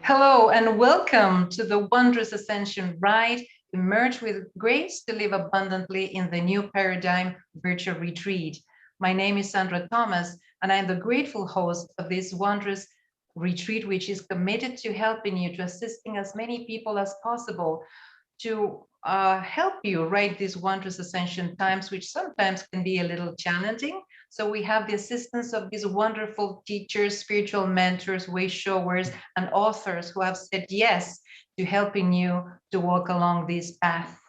Hello and welcome to the Wondrous Ascension Ride, Emerge with Grace to Live Abundantly in the New Paradigm Virtual Retreat. My name is Sandra Thomas, and I'm the grateful host of this wondrous retreat, which is committed to helping you, to assisting as many people as possible to help you write these wondrous ascension times, which sometimes can be a little challenging. So we have the assistance of these wonderful teachers, spiritual mentors, way showers, and authors who have said yes to helping you to walk along this path.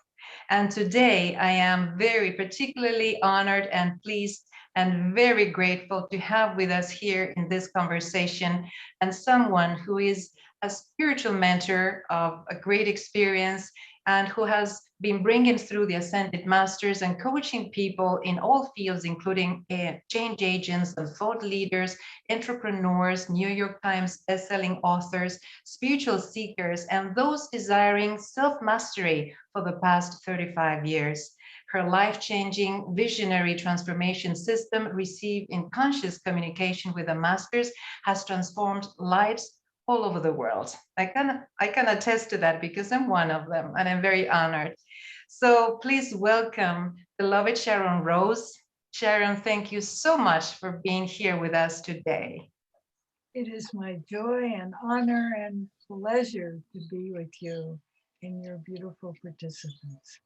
And today I am very particularly honored and pleased and very grateful to have with us here in this conversation and someone who is a spiritual mentor of a great experience and who has been bringing through the Ascended Masters and coaching people in all fields, including change agents and thought leaders, entrepreneurs, New York Times bestselling authors, spiritual seekers, and those desiring self-mastery for the past 35 years. Her life-changing visionary transformation system received in conscious communication with the masters has transformed lives all over the world. I can attest to that because I'm one of them and I'm very honored. So please welcome beloved Sharon Rose. Sharon, thank you so much for being here with us today. It is my joy and honor and pleasure to be with you and your beautiful participants.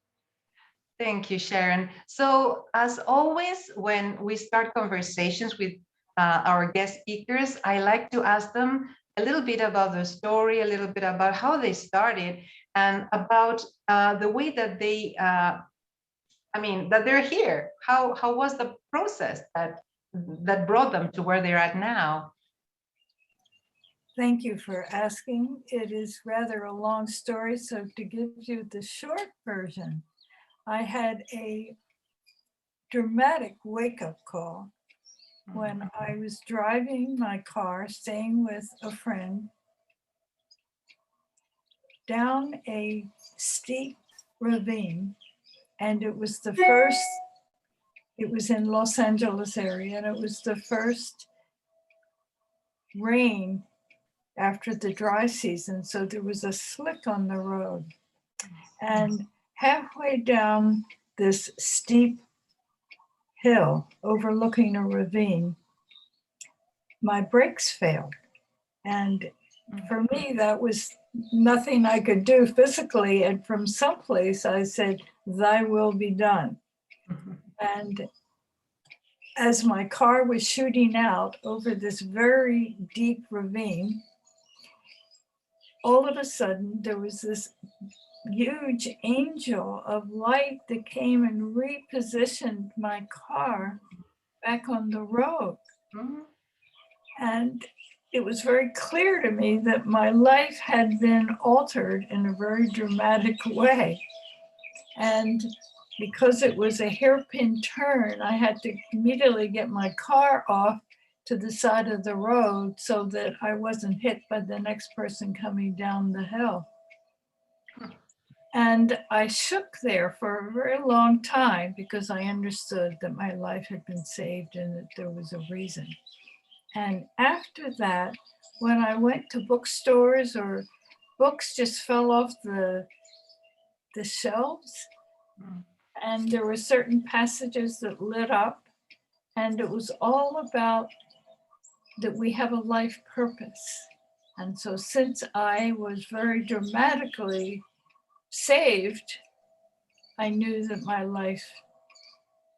Thank you, Sharon. So as always, when we start conversations with our guest speakers, I like to ask them a little bit about the story, a little bit about how they started, and about the way that that they're here. How was the process that brought them to where they're at now? Thank you for asking. It is rather a long story, so to give you the short version, I had a dramatic wake-up call when I was driving my car, staying with a friend, down a steep ravine, and it was in Los Angeles area, and it was the first rain after the dry season, so there was a slick on the road. And halfway down this steep hill overlooking a ravine, my brakes failed. And for me, that was nothing I could do physically. And from someplace I said, "Thy will be done." And as my car was shooting out over this very deep ravine, all of a sudden there was this huge angel of light that came and repositioned my car back on the road. And it was very clear to me that my life had been altered in a very dramatic way. And because it was a hairpin turn, I had to immediately get my car off to the side of the road so that I wasn't hit by the next person coming down the hill. And I shook there for a very long time because I understood that my life had been saved and that there was a reason. And after that, when I went to bookstores or books just fell off the shelves, and there were certain passages that lit up, and it was all about that we have a life purpose. And so since I was very dramatically saved, I knew that my life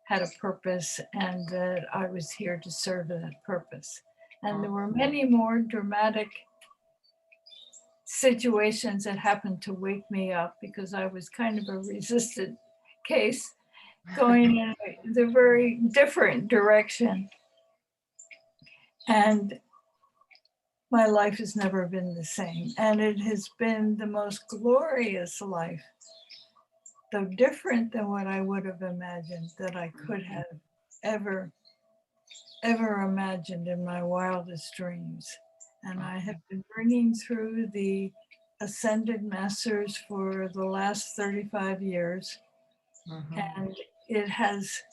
had a purpose and that I was here to serve that purpose. And there were many more dramatic situations that happened to wake me up because I was kind of a resistant case going in the very different direction. And my life has never been the same. And it has been the most glorious life, though different than what I would have imagined that I could have ever imagined in my wildest dreams. And I have been bringing through the Ascended Masters for the last 35 years. And it has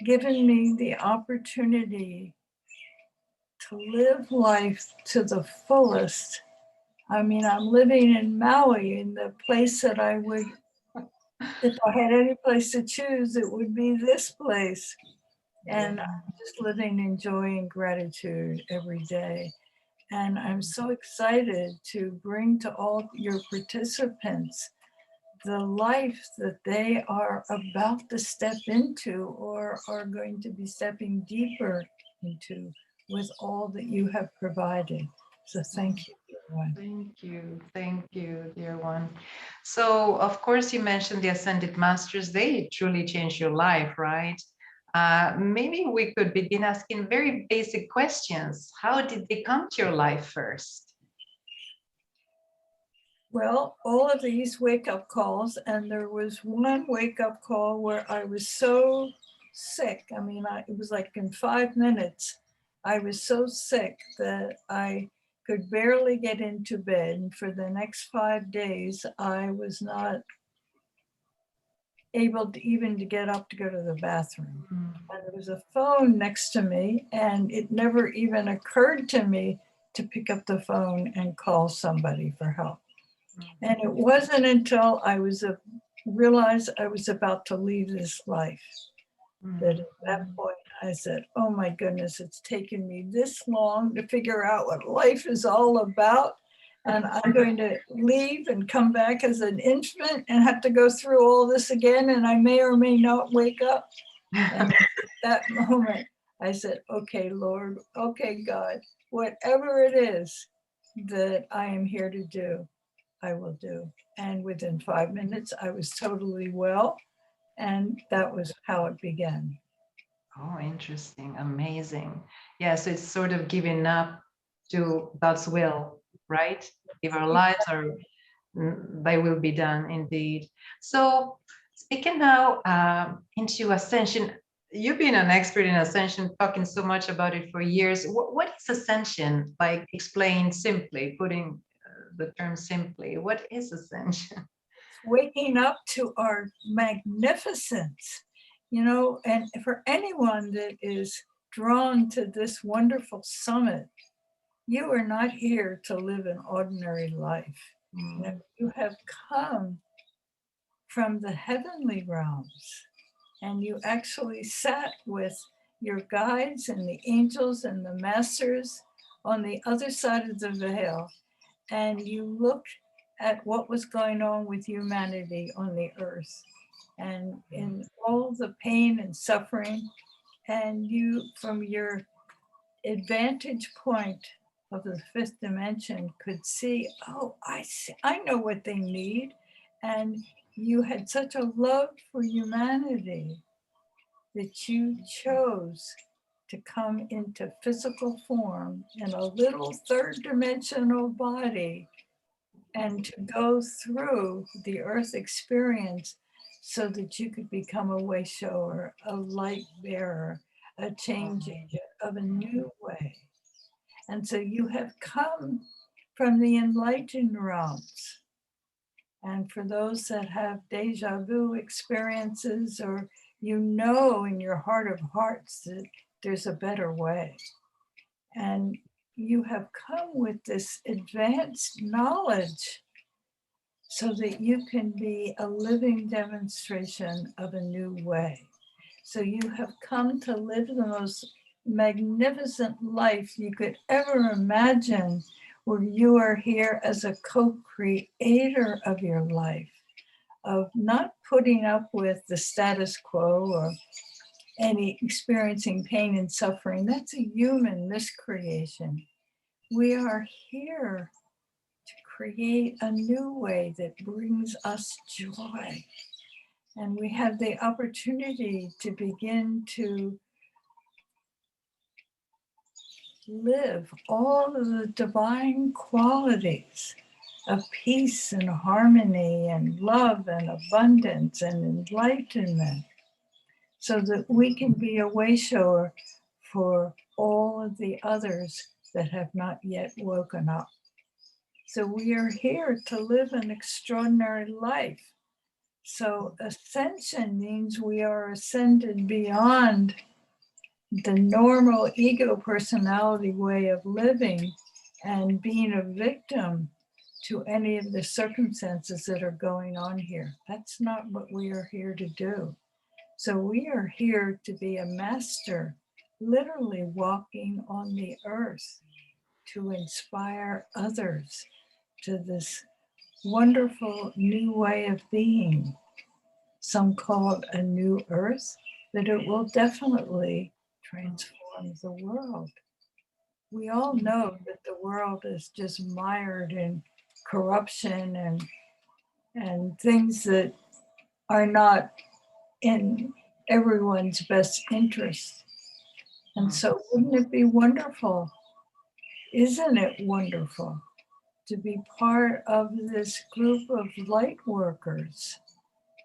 given me the opportunity to live life to the fullest I mean, I'm living in Maui, in the place that I would, if I had any place to choose, it would be this place. And I'm just living in joy and gratitude every day. And I'm so excited to bring to all your participants the life that they are about to step into or are going to be stepping deeper into with all that you have provided. So thank you, everyone. Thank you, dear one. So, of course, you mentioned the Ascended Masters. They truly changed your life, right? Maybe we could begin asking very basic questions. How did they come to your life first? Well, all of these wake-up calls, and there was one wake-up call where I was so sick. I mean, it was like in 5 minutes, I was so sick that I could barely get into bed. And for the next 5 days, I was not able to even to get up to go to the bathroom. And there was a phone next to me, and it never even occurred to me to pick up the phone and call somebody for help. And it wasn't until I realized I was about to leave this life that at that point I said, oh my goodness, it's taken me this long to figure out what life is all about. And I'm going to leave and come back as an infant and have to go through all this again. And I may or may not wake up. And at that moment, I said, okay, Lord, okay, God, whatever it is that I am here to do, I will do. And within 5 minutes, I was totally well. And that was how it began. Oh, interesting. Amazing. Yeah, so it's sort of giving up to God's will, right? If our lives are, they will be done indeed. So speaking now into Ascension, you've been an expert in Ascension, talking so much about it for years. What is Ascension? Like, explain simply, putting the term simply, what is Ascension? Waking up to our magnificence, you know, and for anyone that is drawn to this wonderful summit, you are not here to live an ordinary life. You know, you have come from the heavenly realms, and you actually sat with your guides and the angels and the masters on the other side of the veil, and you looked at what was going on with humanity on the earth and in all the pain and suffering. And you, from your advantage point of the fifth dimension, could see, oh, I know what they need. And you had such a love for humanity that you chose to come into physical form in a little third dimensional body and to go through the earth experience so that you could become a way shower, a light bearer, a change agent of a new way. And so you have come from the enlightened realms. And for those that have deja vu experiences, or you know in your heart of hearts that there's a better way, and you have come with this advanced knowledge so that you can be a living demonstration of a new way. So you have come to live the most magnificent life you could ever imagine, where you are here as a co-creator of your life, of not putting up with the status quo or any experiencing pain and suffering. That's a human miscreation. We are here to create a new way that brings us joy. And we have the opportunity to begin to live all of the divine qualities of peace and harmony and love and abundance and enlightenment, so that we can be a way shower for all of the others that have not yet woken up. So we are here to live an extraordinary life. So ascension means we are ascended beyond the normal ego personality way of living and being a victim to any of the circumstances that are going on here. That's not what we are here to do. So we are here to be a master, literally walking on the earth to inspire others to this wonderful new way of being. Some call it a new earth, but it will definitely transform the world. We all know that the world is just mired in corruption and things that are not in everyone's best interest. And so wouldn't it be wonderful? Isn't it wonderful to be part of this group of light workers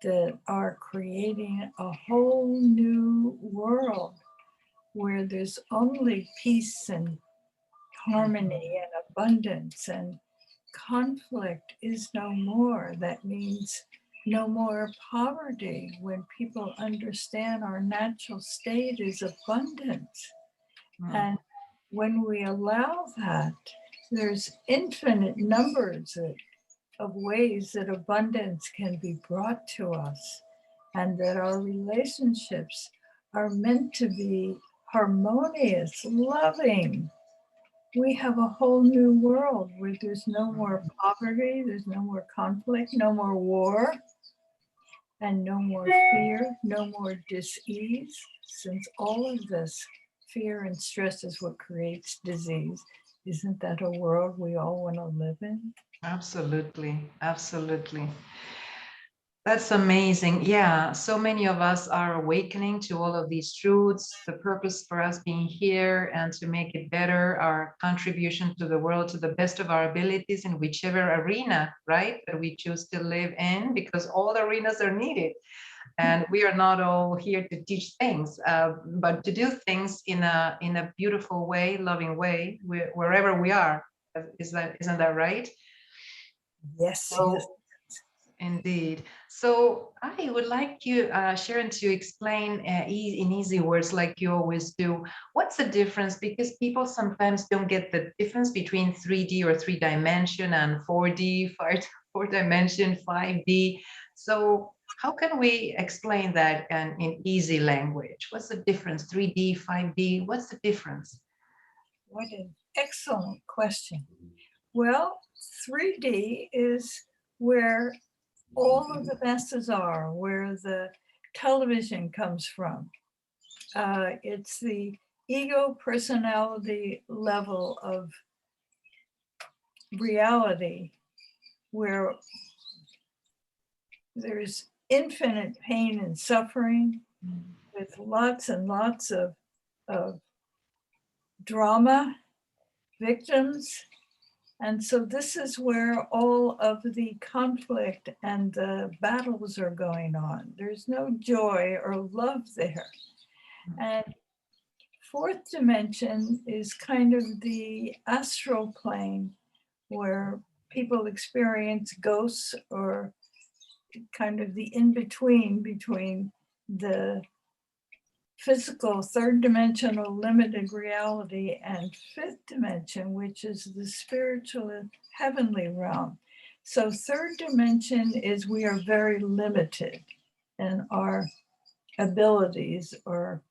that are creating a whole new world where there's only peace and harmony and abundance, and conflict is no more. That means no more poverty when people understand our natural state is abundance. And when we allow that, there's infinite numbers of ways that abundance can be brought to us, and that our relationships are meant to be harmonious, loving. We have a whole new world where there's no more poverty, there's no more conflict, no more war, and no more fear, no more dis-ease, since all of this fear and stress is what creates disease. Isn't that a world we all want to live in? Absolutely, absolutely. That's amazing. Yeah, so many of us are awakening to all of these truths, the purpose for us being here, and to make it better, our contribution to the world to the best of our abilities in whichever arena, right, that we choose to live in, because all arenas are needed. And we are not all here to teach things, but to do things in a beautiful way, loving way, wherever we are. Isn't that right? Yes, So, yes. indeed. So I would like you, Sharon, to explain in easy words, like you always do, what's the difference? Because people sometimes don't get the difference between 3D or 3 dimension and 4D, four dimension, 5D. So how can we explain that in easy language? What's the difference? 3D, 5D, what's the difference? What an excellent question. Well, 3D is where all of the masses are, where the television comes from. It's the ego personality level of reality where there's infinite pain and suffering with lots and lots of drama, victims. And so this is where all of the conflict and the battles are going on. There's no joy or love there. And fourth dimension is kind of the astral plane where people experience ghosts, or kind of the in-between between the physical third dimensional limited reality and fifth dimension, which is the spiritual heavenly realm. So third dimension is we are very limited in our abilities or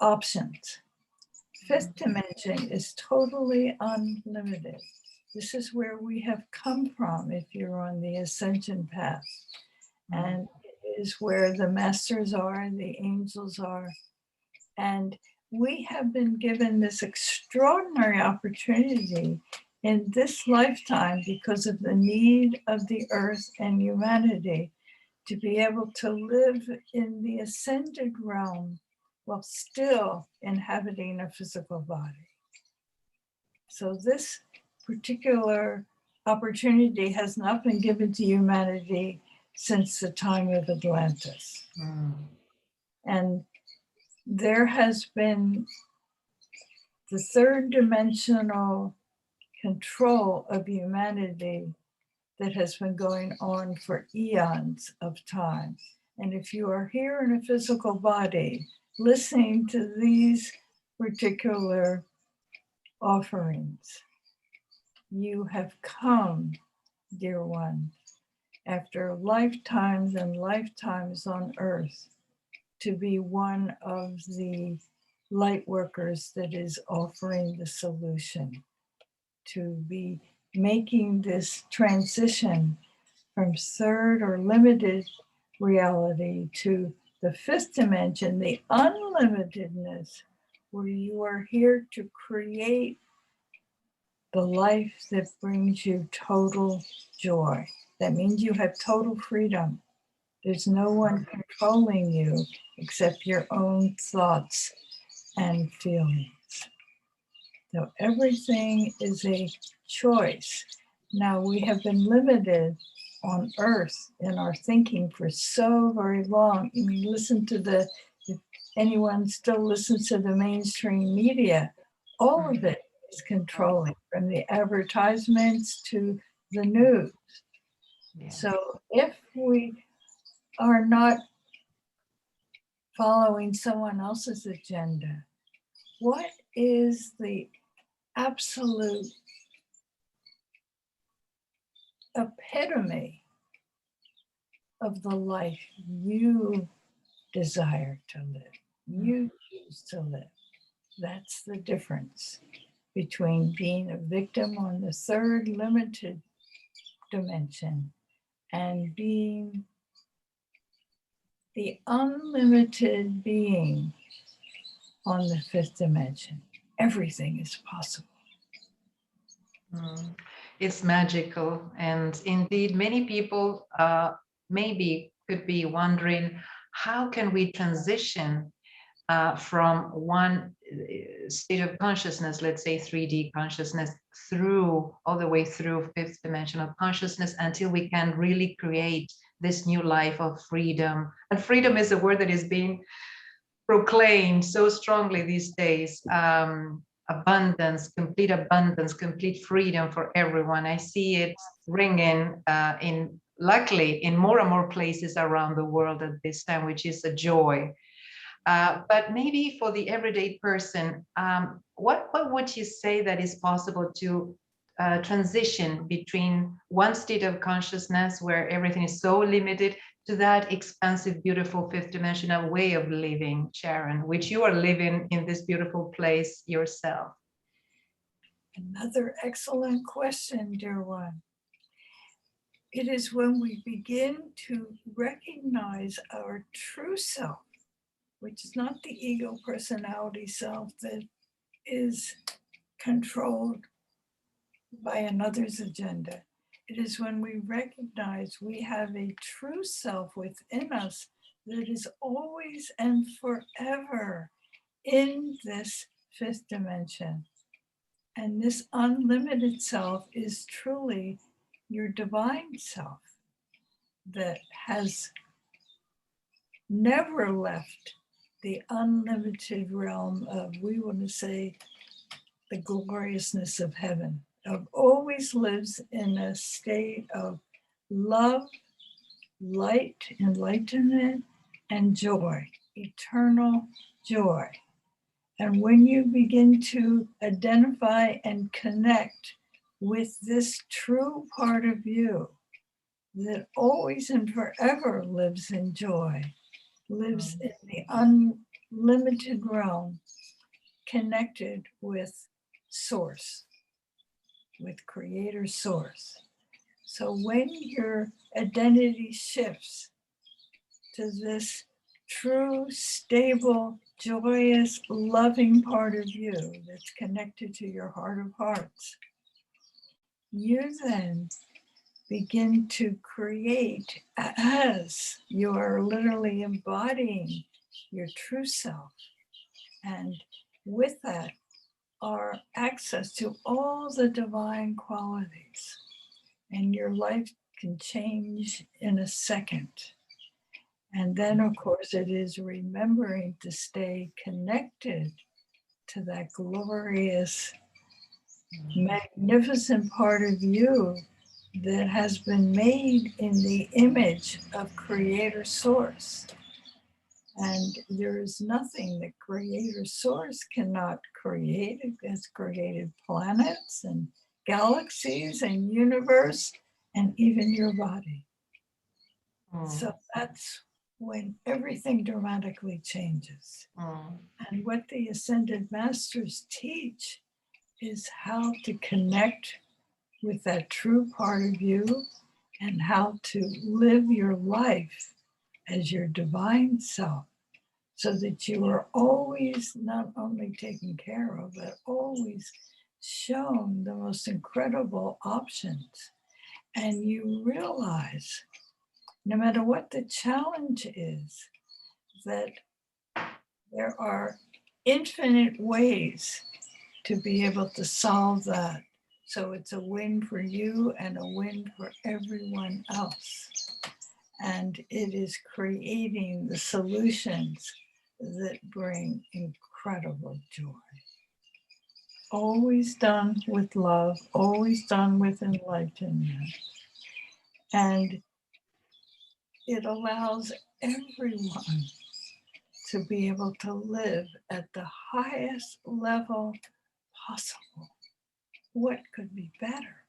options. Fifth dimension is totally unlimited. This is where we have come from if you're on the ascension path. And it is where the masters are, the angels are. And we have been given this extraordinary opportunity in this lifetime because of the need of the earth and humanity to be able to live in the ascended realm while still inhabiting a physical body. So this particular opportunity has not been given to humanity since the time of Atlantis. And there has been the third dimensional control of humanity that has been going on for eons of time. And if you are here in a physical body, listening to these particular offerings, you have come, dear one, after lifetimes and lifetimes on earth, to be one of the light workers that is offering the solution, to be making this transition from third or limited reality to the fifth dimension, the unlimitedness, where you are here to create the life that brings you total joy. That means you have total freedom. There's no one controlling you except your own thoughts and feelings. So everything is a choice. Now, we have been limited on earth in our thinking for so very long. I mean, if anyone still listens to the mainstream media, all of it is controlling, from the advertisements to the news. Yeah. So if we are not following someone else's agenda, what is the absolute epitome of the life you desire to live, you choose to live? That's the difference between being a victim on the third limited dimension and being the unlimited being on the fifth dimension. Everything is possible. It's magical. And indeed, many people maybe could be wondering, how can we transition from one state of consciousness, let's say 3D consciousness, through all the way through fifth dimensional consciousness, until we can really create this new life of freedom. And freedom is a word that is being proclaimed so strongly these days. Abundance, complete freedom for everyone. I see it ringing luckily in more and more places around the world at this time, which is a joy. But maybe for the everyday person, what would you say that is possible to transition between one state of consciousness where everything is so limited to that expansive, beautiful fifth dimensional way of living, Sharon, which you are living in this beautiful place yourself? Another excellent question, dear one. It is when we begin to recognize our true self, which is not the ego personality self that is controlled by another's agenda. It is when we recognize we have a true self within us that is always and forever in this fifth dimension. And this unlimited self is truly your divine self that has never left the unlimited realm of, we want to say, the gloriousness of heaven, of always lives in a state of love, light, enlightenment, and joy, eternal joy. And when you begin to identify and connect with this true part of you that always and forever lives in joy, lives in the unlimited realm, connected with Source, with Creator Source. So when your identity shifts to this true, stable, joyous, loving part of you that's connected to your heart of hearts, you then begin to create, as you are literally embodying your true self. And with that are access to all the divine qualities. And your life can change in a second. And then, of course, it is remembering to stay connected to that glorious, magnificent part of you that has been made in the image of Creator Source. And there is nothing that Creator Source cannot create. It has created planets and galaxies and universe and even your body. Mm. So that's when everything dramatically changes. Mm. And what the Ascended Masters teach is how to connect with that true part of you and how to live your life as your divine self, so that you are always not only taken care of, but always shown the most incredible options. And you realize, no matter what the challenge is, that there are infinite ways to be able to solve that. So it's a win for you and a win for everyone else. And it is creating the solutions that bring incredible joy. Always done with love, always done with enlightenment. And it allows everyone to be able to live at the highest level possible. What could be better?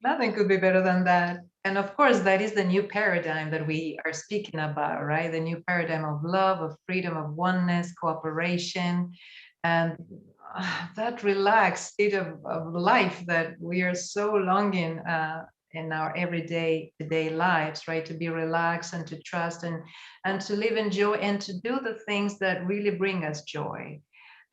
Nothing could be better than that. And of course, that is the new paradigm that we are speaking about, right? The new paradigm of love, of freedom, of oneness, cooperation, and that relaxed state of life that we are so longing in our everyday today lives, right? To be relaxed and to trust and to live in joy and to do the things that really bring us joy.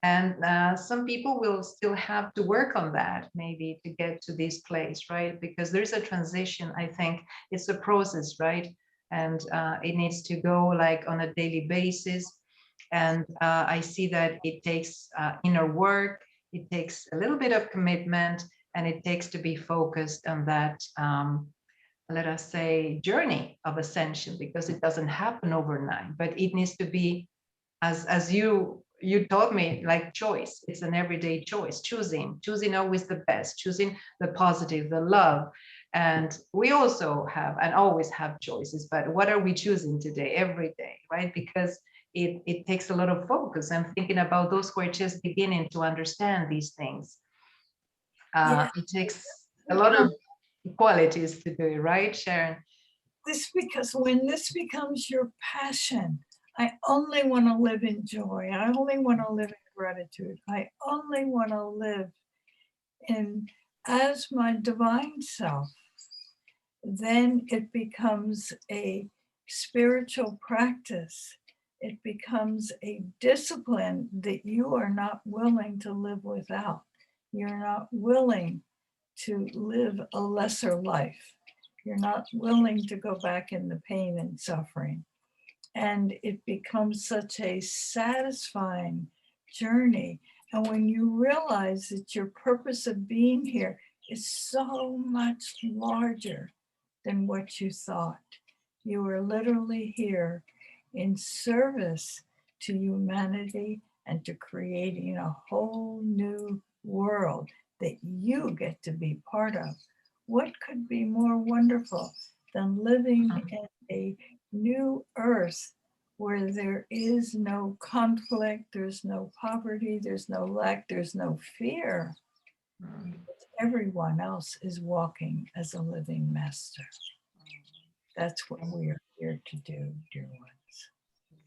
And some people will still have to work on that, maybe to get to this place, right? Because there's a transition. I think it's a process, right? And it needs to go like on a daily basis. And I see that it takes inner work, it takes a little bit of commitment, and it takes to be focused on that, let us say, journey of ascension, because it doesn't happen overnight, but it needs to be, as you told me, like choice. It's an everyday choice, choosing always the best, choosing the positive, the love. And we also have and always have choices, but what are we choosing today, every day, right? Because it takes a lot of focus. I'm thinking about those who are just beginning to understand these things. Yeah. It takes a lot of qualities to do it, right, Sharon? Because when this becomes your passion, I only want to live in joy. I only want to live in gratitude. I only want to live in as my divine self. Then it becomes a spiritual practice. It becomes a discipline that you are not willing to live without. You're not willing to live a lesser life. You're not willing to go back in the pain and suffering. And it becomes such a satisfying journey. And when you realize that your purpose of being here is so much larger than what you thought, you are literally here in service to humanity and to creating a whole new world that you get to be part of. What could be more wonderful than living in a new earth where there is no conflict, there's no poverty, there's no lack, there's no fear? Everyone else is walking as a living master. That's what we are here to do, dear ones.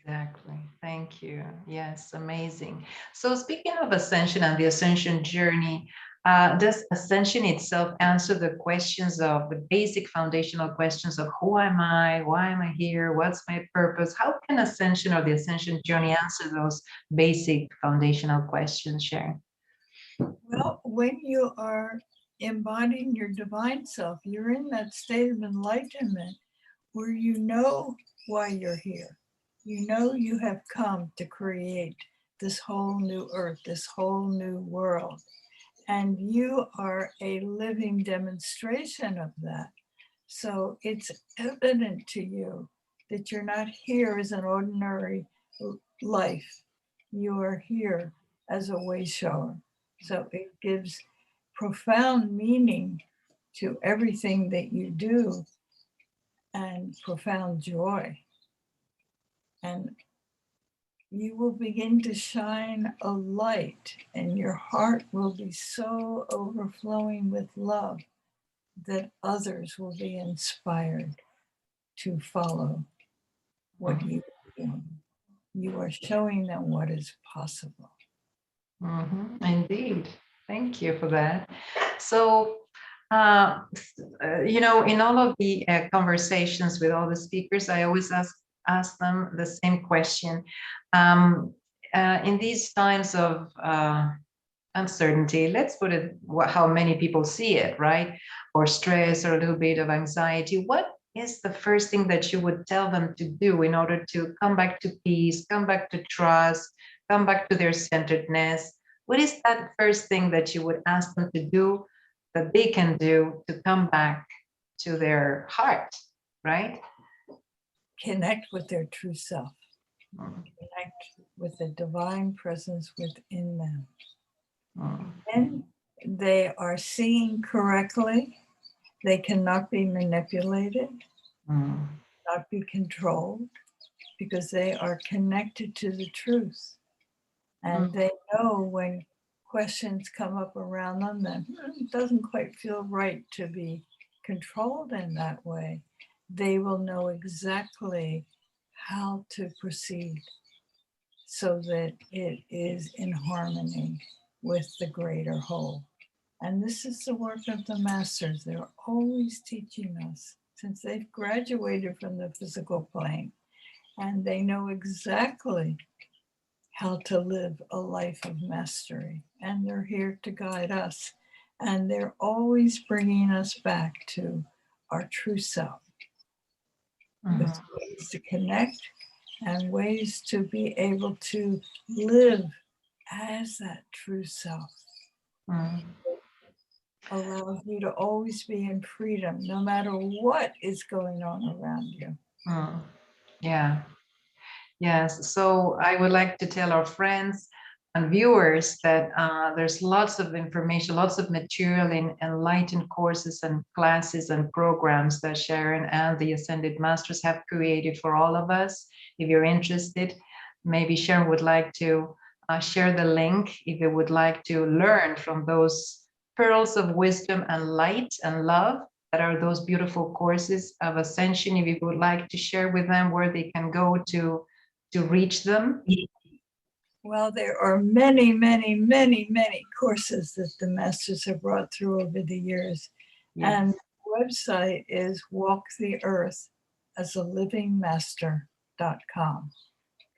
Exactly. Thank you. Yes, amazing. So, speaking of ascension and the ascension journey, does ascension itself answer the questions of the basic foundational questions of who am I? Why am I here? What's my purpose? How can ascension or the ascension journey answer those basic foundational questions, Sharon? Well, when you are embodying your divine self, you're in that state of enlightenment where you know why you're here. You know you have come to create this whole new earth, this whole new world. And you are a living demonstration of that. So it's evident to you that you're not here as an ordinary life. You are here as a way shower. So it gives profound meaning to everything that you do and profound joy. And you will begin to shine a light, and your heart will be so overflowing with love that others will be inspired to follow what you are doing. You are showing them what is possible. Indeed. Thank you for that. So, in all of the conversations with all the speakers, I always ask them the same question. In these times of uncertainty, let's put it how many people see it, right? Or stress or a little bit of anxiety. What is the first thing that you would tell them to do in order to come back to peace, come back to trust, come back to their centeredness? What is that first thing that you would ask them to do that they can do to come back to their heart, right? Connect with their true self. Mm. Connect with the divine presence within them. Mm. And they are seeing correctly. They cannot be manipulated, not be controlled, because they are connected to the truth. And they know when questions come up around them that it doesn't quite feel right to be controlled in that way, they will know exactly how to proceed so that it is in harmony with the greater whole. And this is the work of the masters. They're always teaching us since they've graduated from the physical plane, and they know exactly how to live a life of mastery. And they're here to guide us. And they're always bringing us back to our true self with ways to connect and ways to be able to live as that true self. Allows you to always be in freedom, no matter what is going on around you. Yeah. Yes. So I would like to tell our friends and viewers that there's lots of information, lots of material in enlightened courses and classes and programs that Sharon and the Ascended Masters have created for all of us. If you're interested, maybe Sharon would like to share the link if you would like to learn from those pearls of wisdom and light and love that are those beautiful courses of Ascension. If you would like to share with them where they can go to reach them. Well, there are many, many, many, many courses that the masters have brought through over the years. Yes. And the website is walktheearthasalivingmaster.com.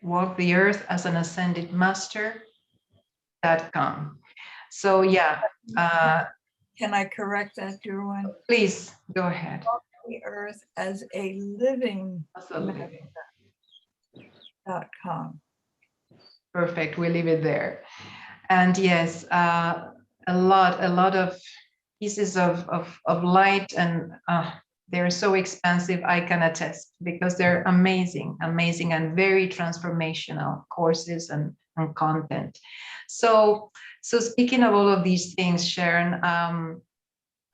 Walk the earth as an ascended master.com. So yeah. Can I correct that, dear one? Please go ahead. Walk the earth as a living master.com. Perfect. We'll leave it there. And yes, a lot of pieces of light, and they're so expansive, I can attest, because they're amazing and very transformational courses and content. So speaking of all of these things, Sharon,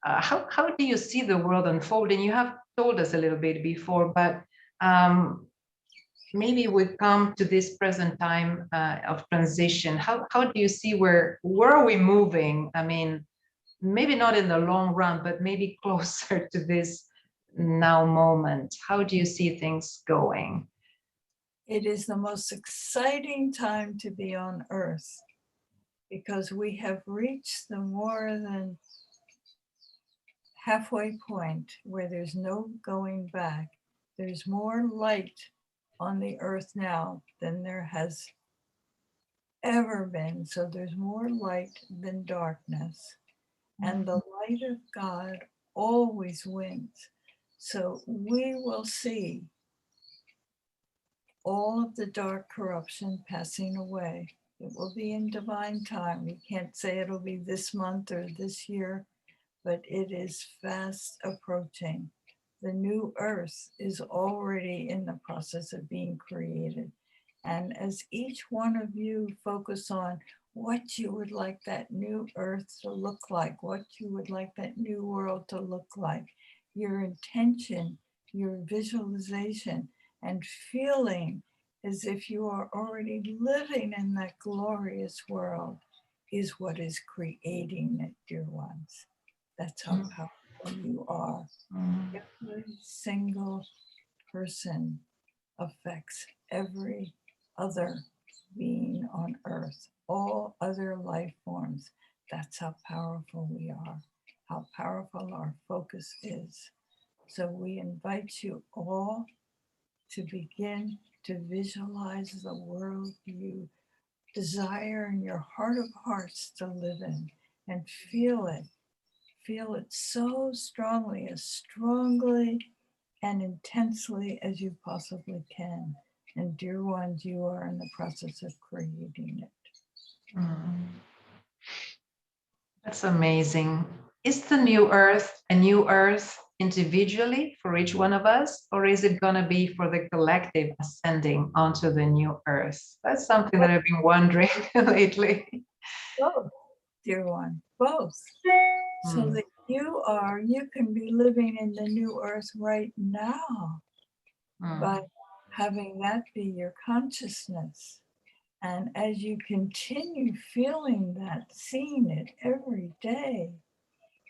how do you see the world unfolding? You have told us a little bit before, but maybe we come to this present time of transition. How do you see where are we moving? I mean, maybe not in the long run, but maybe closer to this now moment. How do you see things going? It is the most exciting time to be on Earth because we have reached the more than halfway point where there's no going back. There's more light on the Earth now than there has ever been. So there's more light than darkness. And the light of God always wins. So we will see all of the dark corruption passing away. It will be in divine time. We can't say it'll be this month or this year, but it is fast approaching. The new earth is already in the process of being created. And as each one of you focus on what you would like that new earth to look like, what you would like that new world to look like, your intention, your visualization, and feeling as if you are already living in that glorious world, is what is creating it, dear ones. That's how powerful you are. Every single person affects every other being on earth, all other life forms. That's how powerful we are, how powerful our focus is. So we invite you all to begin to visualize the world you desire in your heart of hearts to live in, and feel it. Feel it so strongly, as strongly and intensely as you possibly can. And dear ones, you are in the process of creating it. That's amazing. Is the new earth a new earth individually for each one of us, or is it going to be for the collective ascending onto the new earth? That's something that I've been wondering lately. Both, dear one, both. So that you can be living in the new earth right now by having that be your consciousness. And as you continue feeling that, seeing it every day,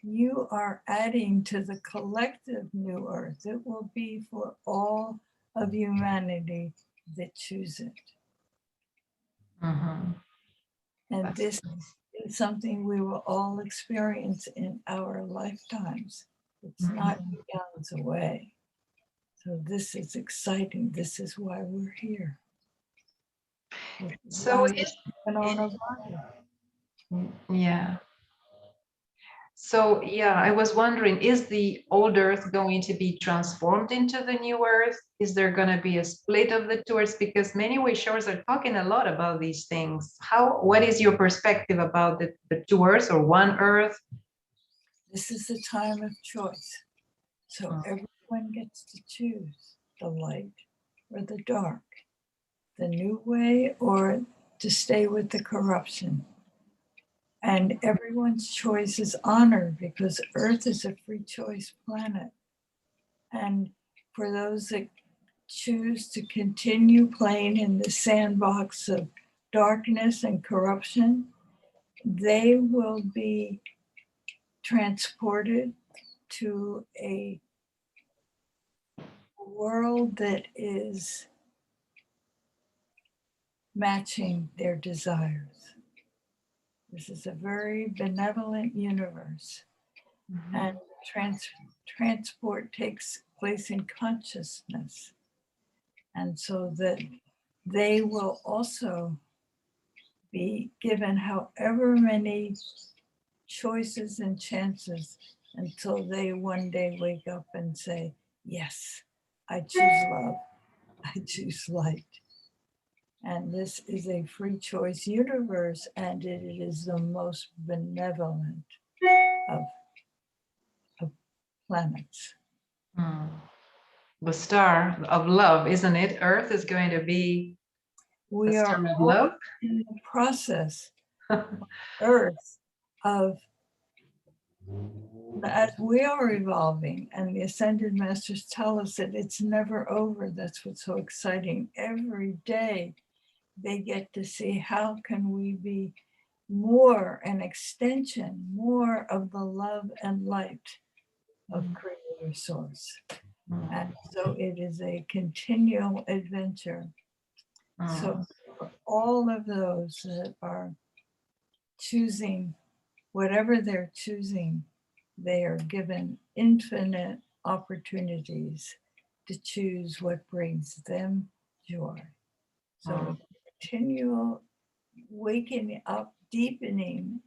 you are adding to the collective new earth. It will be for all of humanity that choose it. And this is something we will all experience in our lifetimes. It's not eons away. So this is exciting. This is why we're here. So yeah. So yeah, I was wondering, is the old earth going to be transformed into the new earth? Is there going to be a split of the two earths? Because many Wishers are talking a lot about these things. What is your perspective about the two earths or one earth? This is the time of choice. So everyone gets to choose the light or the dark, the new way or to stay with the corruption. And everyone's choice is honored because Earth is a free choice planet. And for those that choose to continue playing in the sandbox of darkness and corruption, they will be transported to a world that is matching their desires. This is a very benevolent universe. And transport takes place in consciousness. And so that they will also be given however many choices and chances until they one day wake up and say, yes, I choose love, I choose light. And this is a free choice universe, and it is the most benevolent of planets. The star of love, isn't it? Earth is going to be We the are star of all love. in the process on Earth of, as we are evolving, and the Ascended Masters tell us that it's never over. That's what's so exciting. Every day they get to see how can we be more an extension, more of the love and light of Creator Source. And so it is a continual adventure. So for all of those that are choosing whatever they're choosing, they are given infinite opportunities to choose what brings them joy. So a continual waking up, deepening,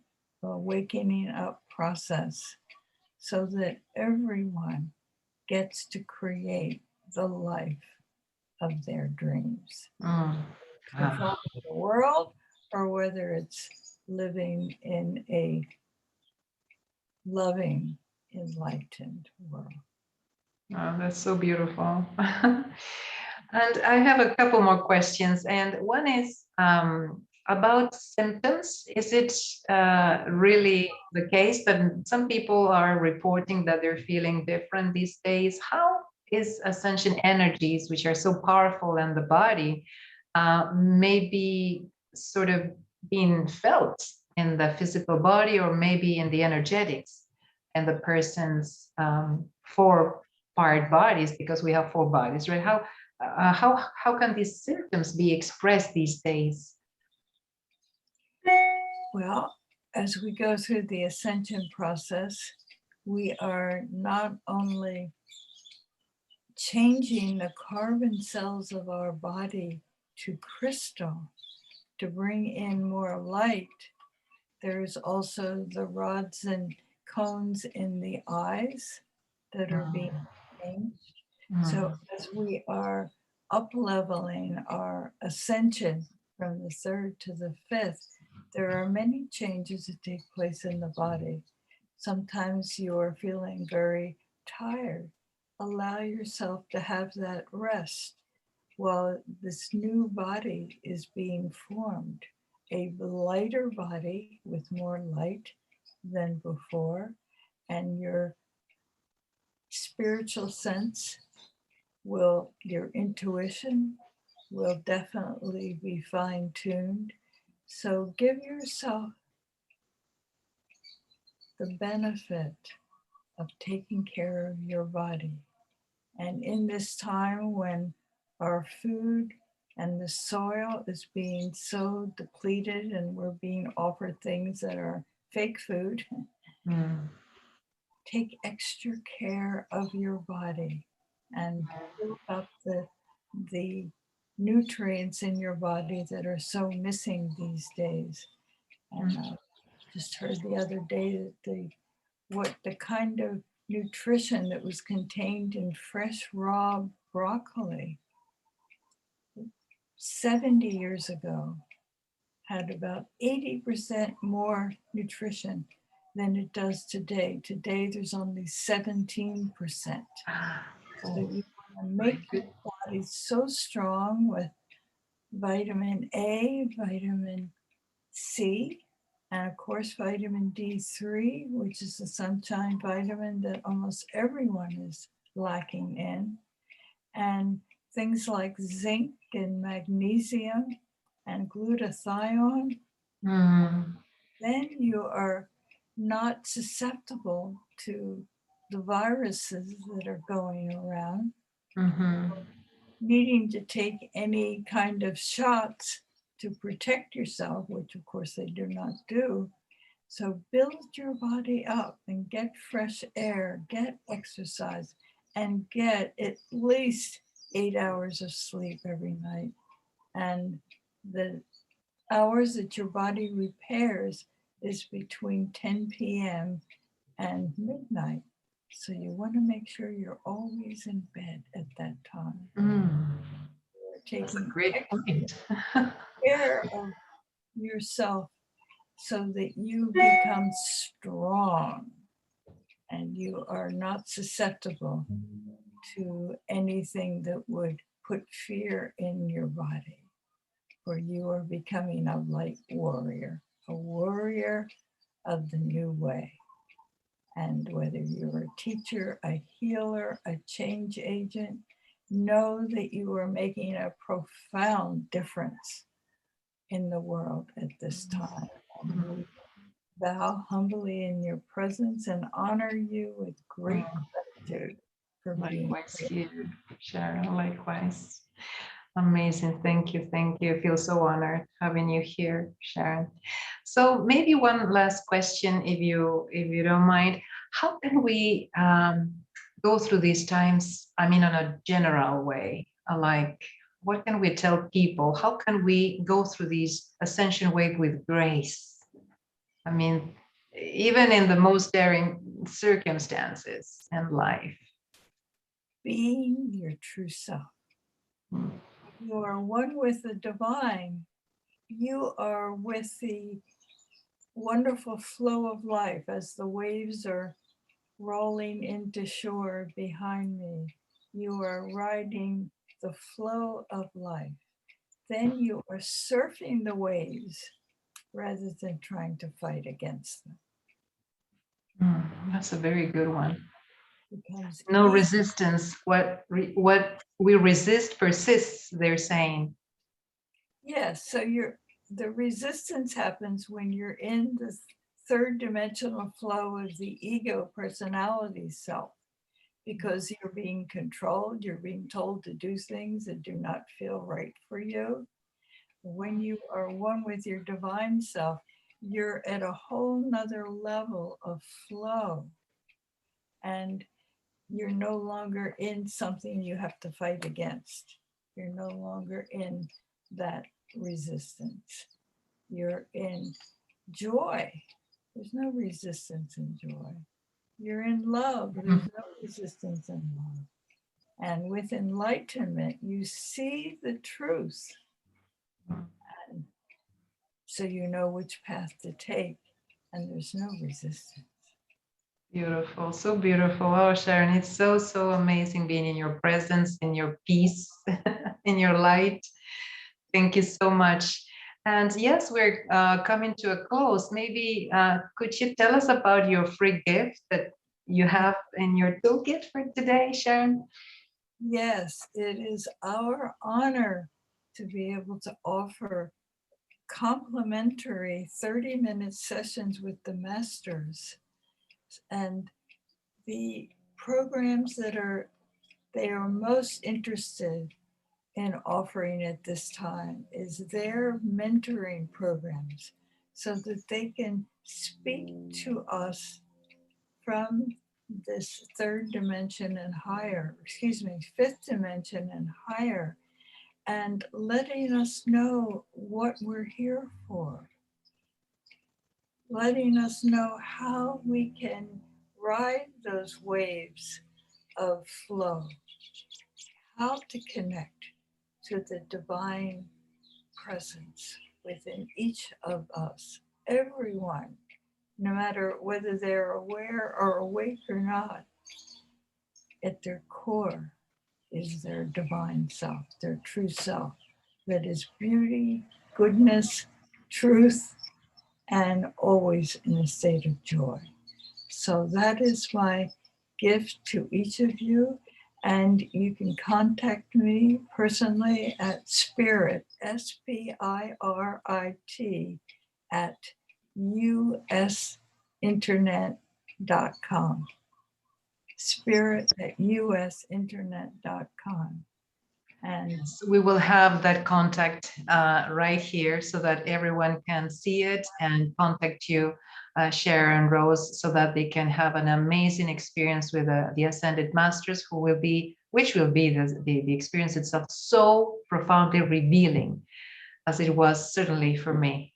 wakening up process so that everyone gets to create the life of their dreams. Controlling the world, or whether it's living in a loving, enlightened world. Oh, that's so beautiful. And I have a couple more questions. And one is about symptoms. Is it really the case that some people are reporting that they're feeling different these days? How is ascension energies, which are so powerful in the body, maybe sort of being felt in the physical body, or maybe in the energetics and the person's four part bodies, because we have four bodies, right? How can these symptoms be expressed these days? Well, as we go through the ascension process, we are not only changing the carbon cells of our body to crystal to bring in more light, there's also the rods and cones in the eyes that are being changed. So as we are up-leveling our ascension from the third to the fifth, there are many changes that take place in the body. Sometimes you are feeling very tired. Allow yourself to have that rest while this new body is being formed. A lighter body with more light than before, and your spiritual sense your intuition will definitely be fine-tuned. So give yourself the benefit of taking care of your body. And in this time when our food and the soil is being so depleted and we're being offered things that are fake food, take extra care of your body and build up the nutrients in your body that are so missing these days. And I just heard the other day that the kind of nutrition that was contained in fresh raw broccoli 70 years ago had about 80% more nutrition than it does today. Today, there's only 17%. So you want to make your body so strong with vitamin A, vitamin C, and of course, vitamin D3, which is the sunshine vitamin that almost everyone is lacking in, and things like zinc and magnesium and glutathione. Then you are not susceptible to the viruses that are going around. Needing to take any kind of shots to protect yourself, which of course they do not do. So build your body up and get fresh air, get exercise, and get at least 8 hours of sleep every night. And the hours that your body repairs is between 10 p.m. and midnight. So you want to make sure you're always in bed at that time. That's a Taking great point. care of yourself so that you become strong and you are not susceptible to anything that would put fear in your body. For you are becoming a light warrior, a warrior of the new way. And whether you're a teacher, a healer, a change agent, know that you are making a profound difference in the world at this time. And we bow humbly in your presence and honor you with great gratitude for being here. Sharon, likewise. Amazing. Thank you. Thank you. I feel so honored having you here, Sharon. So maybe one last question, if you don't mind. How can we go through these times? I mean, in a general way, like what can we tell people? How can we go through these ascension wave with grace? I mean, even in the most daring circumstances in life. Being your true self. You are one with the divine. You are with the wonderful flow of life as the waves are rolling into shore behind me. You are riding the flow of life. Then you are surfing the waves rather than trying to fight against them. That's a very good one. Becomes no easy. Resistance. What we resist persists, they're saying. Yes, so the resistance happens when you're in the third dimensional flow of the ego personality self, because you're being controlled, you're being told to do things that do not feel right for you. When you are one with your divine self, you're at a whole nother level of flow, and you're no longer in something you have to fight against. You're no longer in that resistance. You're in joy. There's no resistance in joy. You're in love. There's no resistance in love. And with enlightenment, you see the truth. And so you know which path to take, and there's no resistance. Beautiful, so beautiful. Oh, Sharon, it's so, so amazing being in your presence, in your peace, in your light. Thank you so much. And yes, we're coming to a close. Maybe could you tell us about your free gift that you have in your toolkit for today, Sharon? Yes, it is our honor to be able to offer complimentary 30-minute sessions with the masters. And the programs that they are most interested in offering at this time is their mentoring programs, so that they can speak to us from this third dimension and higher, fifth dimension and higher, and letting us know what we're here for, letting us know how we can ride those waves of flow, how to connect to the divine presence within each of us, everyone, no matter whether they're aware or awake or not. At their core is their divine self, their true self, that is beauty, goodness, truth, and always in a state of joy. So that is my gift to each of you. And you can contact me personally at Spirit, SPIRIT, at usinternet.com. Spirit at usinternet.com. And So we will have that contact right here so that everyone can see it and contact you, Sharon Rose, so that they can have an amazing experience with the Ascended Masters, which will be the experience itself so profoundly revealing, as it was certainly for me.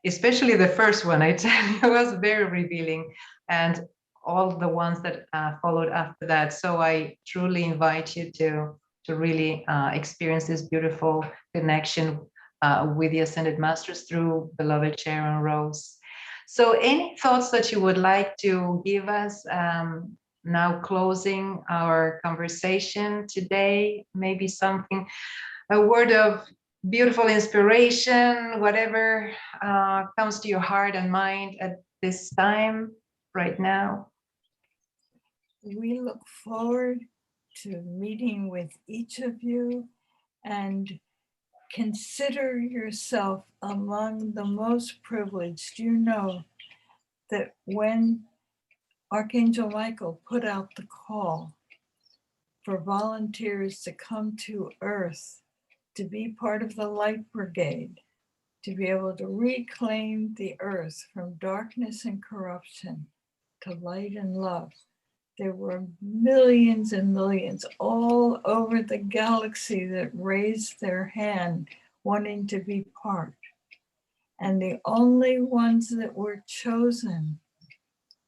Especially the first one, I tell you, was very revealing, and all the ones that followed after that. So I truly invite you to really experience this beautiful connection with the Ascended Masters through beloved Sharon Rose. So any thoughts that you would like to give us now closing our conversation today? Maybe something, a word of beautiful inspiration, whatever comes to your heart and mind at this time, right now. we look forward to meeting with each of you, and consider yourself among the most privileged. You know that when Archangel Michael put out the call for volunteers to come to Earth to be part of the Light Brigade, to be able to reclaim the Earth from darkness and corruption to light and love, there were millions and millions all over the galaxy that raised their hand wanting to be part. And the only ones that were chosen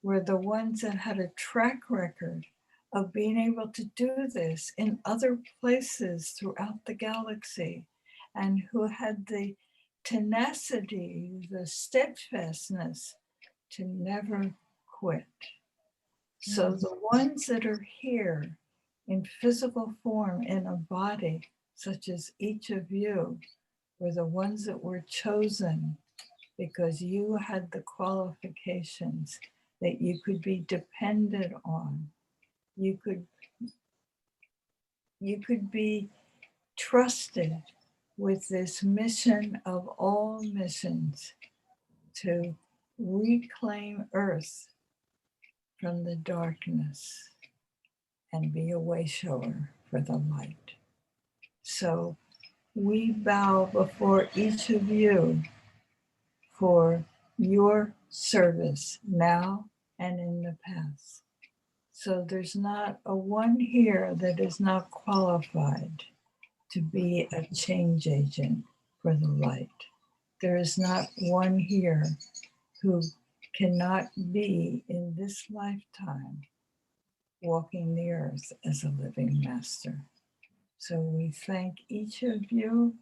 were the ones that had a track record of being able to do this in other places throughout the galaxy, and who had the tenacity, the steadfastness to never quit. So the ones that are here in physical form, in a body, such as each of you, were the ones that were chosen because you had the qualifications that you could be depended on. You could be trusted with this mission of all missions to reclaim Earth from the darkness and be a way shower for the light. So we bow before each of you for your service now and in the past. So there's not a one here that is not qualified to be a change agent for the light. There is not one here who cannot be in this lifetime walking the earth as a living master. So we thank each of you,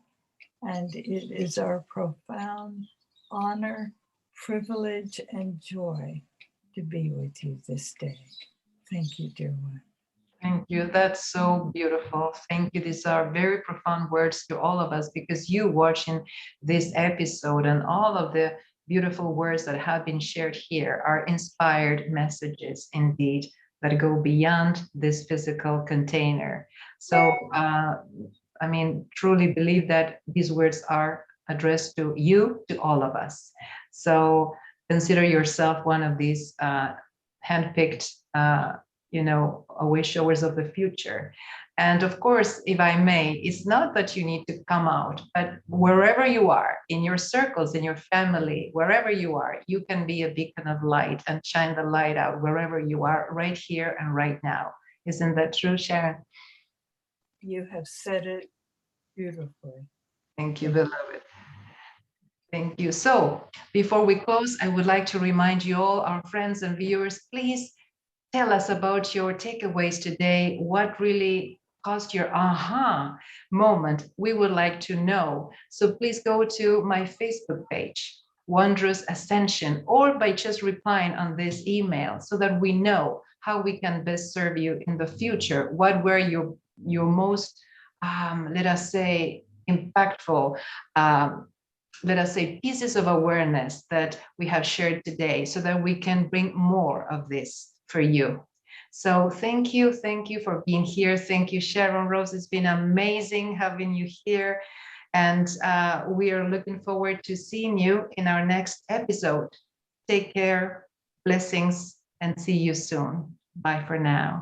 and it is our profound honor, privilege, and joy to be with you this day. Thank you, dear one. Thank you. That's so beautiful. Thank you. These are very profound words to all of us, because you watching this episode and all of the beautiful words that have been shared here are inspired messages indeed that go beyond this physical container. So, I mean, truly believe that these words are addressed to you, to all of us. So consider yourself one of these handpicked away showers of the future. And of course, if I may, it's not that you need to come out, but wherever you are, in your circles, in your family, wherever you are, you can be a beacon of light and shine the light out wherever you are, right here and right now. Isn't that true, Sharon? You have said it beautifully. Thank you, beloved. Thank you. So before we close, I would like to remind you all, our friends and viewers, please tell us about your takeaways today. What really caused your aha moment? We would like to know. So please go to my Facebook page, Wondrous Ascension, or by just replying on this email so that we know how we can best serve you in the future. What were your most, let us say, impactful, let us say, pieces of awareness that we have shared today, so that we can bring more of this for you. So thank you for being here. Thank you, Sharon Rose. It's been amazing having you here. And we are looking forward to seeing you in our next episode. Take care, blessings, and see you soon. Bye for now.